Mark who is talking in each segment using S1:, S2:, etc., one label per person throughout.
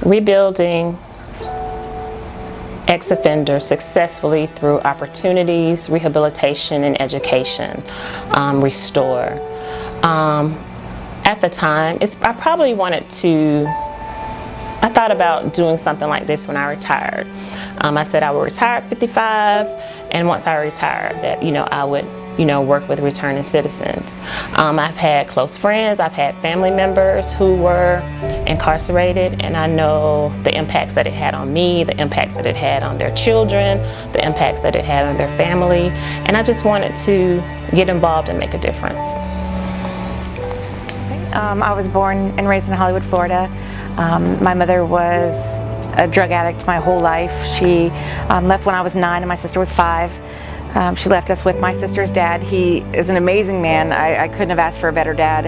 S1: rebuilding ex-offenders successfully through opportunities, rehabilitation, and education. Restore. At the time, I probably I thought about doing something like this when I retired. I said I would retire at 55, and once I retired, that I would work with returning citizens. I've had close friends, I've had family members who were incarcerated, and I know the impacts that it had on me, the impacts that it had on their children, the impacts that it had on their family, and I just wanted to get involved and make a difference.
S2: I was born and raised in Hollywood, Florida. My mother was a drug addict my whole life. She left when I was 9 and my sister was 5. She left us with my sister's dad. He is an amazing man. I couldn't have asked for a better dad.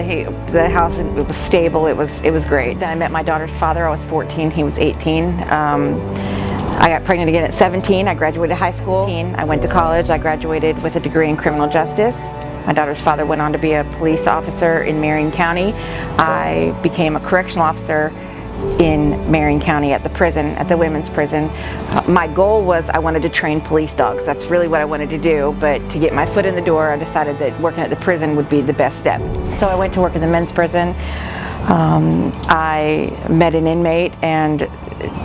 S2: The house, it was stable. It was great. Then I met my daughter's father. I was 14. He was 18. I got pregnant again at 17. I graduated high school. I went to college. I graduated with a degree in criminal justice. My daughter's father went on to be a police officer in Marion County. I became a correctional officer in Marion County at the prison, at the women's prison. My goal was I wanted to train police dogs. That's really what I wanted to do, but to get my foot in the door, I decided that working at the prison would be the best step. So I went to work in the men's prison. I met an inmate and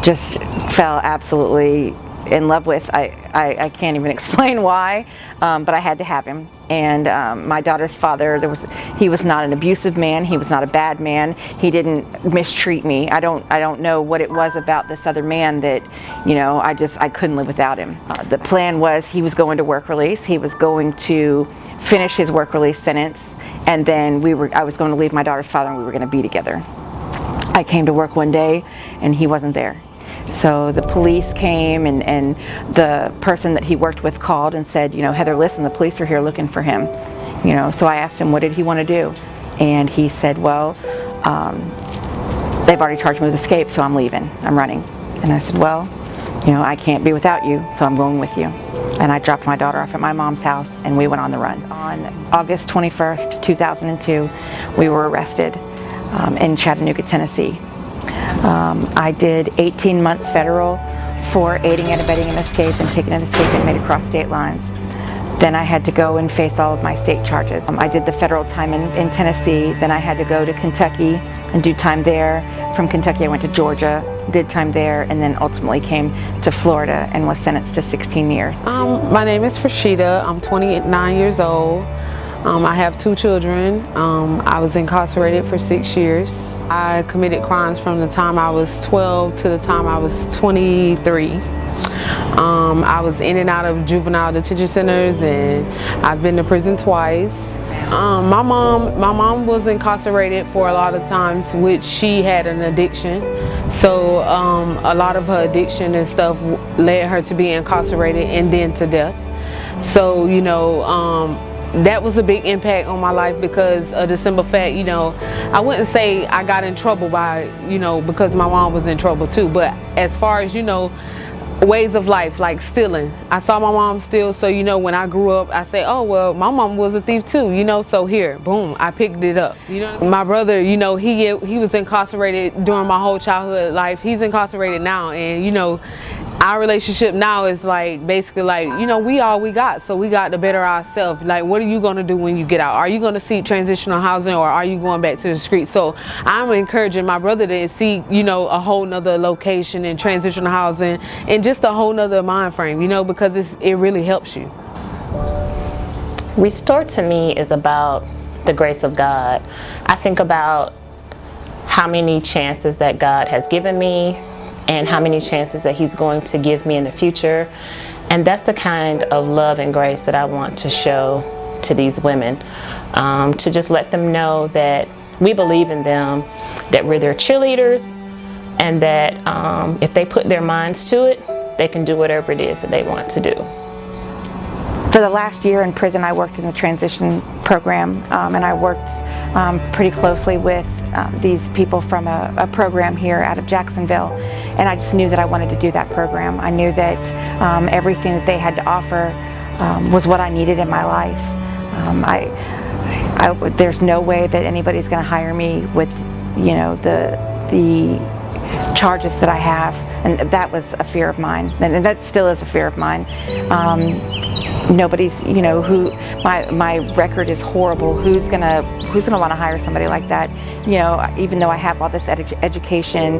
S2: just fell absolutely in love with. I can't even explain why, but I had to have him. And my daughter's father, he was not an abusive man. He was not a bad man. He didn't mistreat me. I don't know what it was about this other man that, I couldn't live without him. The plan was he was going to work release. He was going to finish his work release sentence, and then I was going to leave my daughter's father and we were going to be together. I came to work one day and he wasn't there. So the police came and the person that he worked with called and said, Heather, listen, the police are here looking for him. So I asked him, what did he want to do? And he said, well, they've already charged me with escape, so I'm leaving, I'm running. And I said, well, I can't be without you, so I'm going with you. And I dropped my daughter off at my mom's house and we went on the run. On August 21st, 2002, we were arrested in Chattanooga, Tennessee. I did 18 months federal for aiding and abetting an escape and taking an escape inmate across state lines. Then I had to go and face all of my state charges. I did the federal time in Tennessee, then I had to go to Kentucky and do time there. From Kentucky I went to Georgia, did time there, and then ultimately came to Florida and was sentenced to 16 years.
S3: My name is Frashida. I'm 29 years old. I have 2 children. I was incarcerated for 6 years. I committed crimes from the time I was 12 to the time I was 23. I was in and out of juvenile detention centers, and I've been to prison twice. My mom was incarcerated for a lot of times, which she had an addiction. So a lot of her addiction and stuff led her to be incarcerated and then to death. So that was a big impact on my life because of the simple fact, I wouldn't say I got in trouble by, because my mom was in trouble too, but as far as, ways of life, like stealing. I saw my mom steal, so when I grew up, I say, oh well, my mom was a thief too, so here, boom, I picked it up. My brother, he was incarcerated during my whole childhood life. He's incarcerated now, and our relationship now is basically we all we got, so we got to better ourselves. What are you going to do when you get out? Are you going to seek transitional housing, or are you going back to the street? So I'm encouraging my brother to seek a whole nother location and transitional housing and just a whole nother mind frame, because it really helps you.
S1: Restore to me is about the grace of God. I think about how many chances that God has given me and how many chances that He's going to give me in the future. And that's the kind of love and grace that I want to show to these women, to just let them know that we believe in them, that we're their cheerleaders, and that if they put their minds to it, they can do whatever it is that they want to do.
S2: For the last year in prison, I worked in the transition program, and I worked pretty closely with these people from a program here out of Jacksonville, and I just knew that I wanted to do that program. I knew that everything that they had to offer was what I needed in my life. There's no way that anybody's going to hire me with the charges that I have, and that was a fear of mine, and that still is a fear of mine. Nobody's, you know, my record is horrible. Who's gonna want to hire somebody like that? You know, even though I have all this education,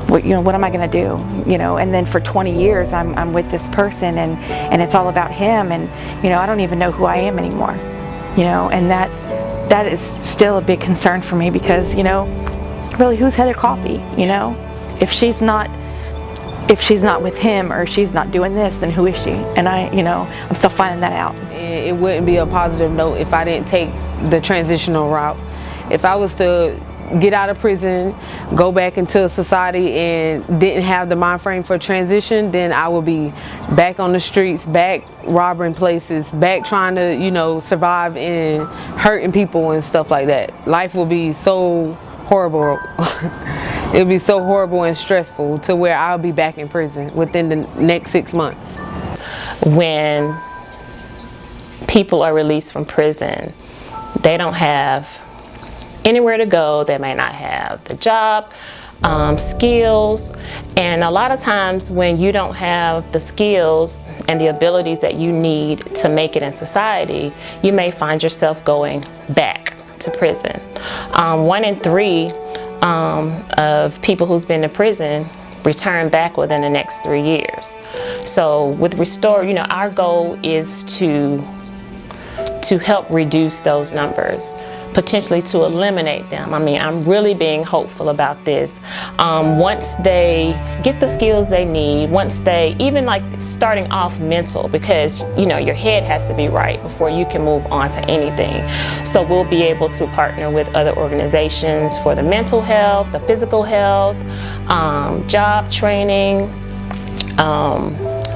S2: what am I gonna do? You know, and then for 20 years I'm with this person, and it's all about him, and you know, I don't even know who I am anymore. You know, and that is still a big concern for me, because you know, really, who's Heather Coffey? You know, if she's not with him, or she's not doing this, then who is she? And I'm still finding that out.
S3: It wouldn't be a positive note if I didn't take the transitional route. If I was to get out of prison, go back into society, and didn't have the mind frame for transition, then I would be back on the streets, back robbing places, back trying to, you know, survive and hurting people and stuff like that. Life would be so horrible. It would be so horrible and stressful to where I'll be back in prison within the next 6 months.
S1: When people are released from prison, they don't have anywhere to go. They may not have the job, skills, and a lot of times when you don't have the skills and the abilities that you need to make it in society, you may find yourself going back to prison. 1 in 3 of people who's been to prison return back within the next 3 years. So with Restore, you know, our goal is to help reduce those numbers, potentially to eliminate them. I mean, I'm really being hopeful about this. Once they get the skills they need, once they, even like starting off mental, because you know, your head has to be right before you can move on to anything. So we'll be able to partner with other organizations for the mental health, the physical health, job training,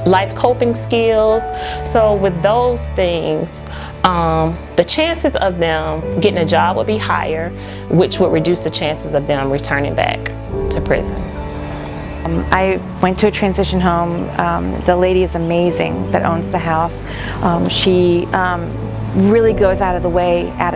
S1: life coping skills. So with those things, the chances of them getting a job would be higher, which would reduce the chances of them returning back to prison.
S2: I went to a transition home. The lady is amazing that owns the house. She really goes out of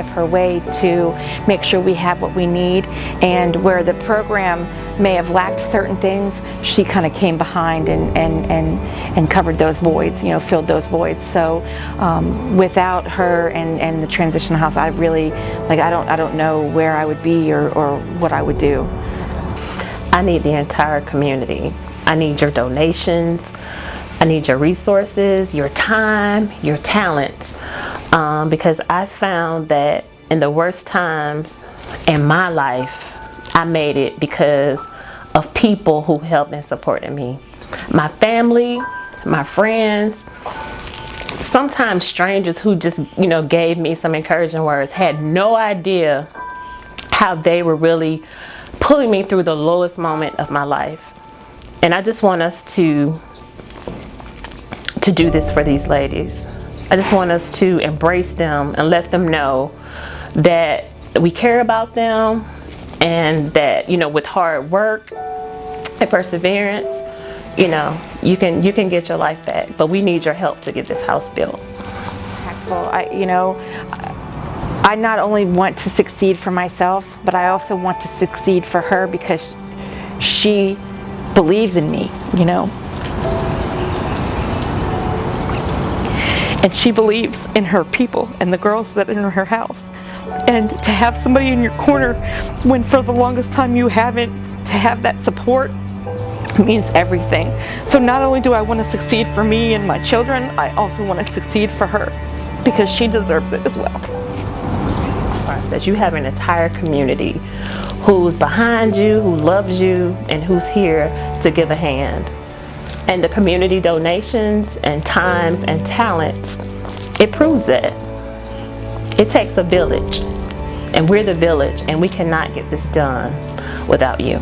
S2: her way to make sure we have what we need, and where the program may have lacked certain things, she kind of came behind and covered those voids, you know, filled those voids. So without her and the transition house, I really, like, I don't know where I would be or what I would do.
S1: I need the entire community. I need your donations. I need your resources, your time, your talents. Because I found that in the worst times in my life, I made it because of people who helped and supported me. My family, my friends, sometimes strangers who just, you know, gave me some encouraging words, had no idea how they were really pulling me through the lowest moment of my life. And I just want us to do this for these ladies. I just want us to embrace them and let them know that we care about them, and that, you know, with hard work and perseverance, you know, you can get your life back. But we need your help to get this house built.
S2: I not only want to succeed for myself, but I also want to succeed for her, because she believes in me, you know. And she believes in her people and the girls that are in her house. And to have somebody in your corner when for the longest time you haven't, to have that support means everything. So not only do I want to succeed for me and my children, I also want to succeed for her, because she deserves it as well.
S1: That you have an entire community who's behind you, who loves you, and who's here to give a hand. And the community donations and times and talents, it proves that. It takes a village, and we're the village, and we cannot get this done without you.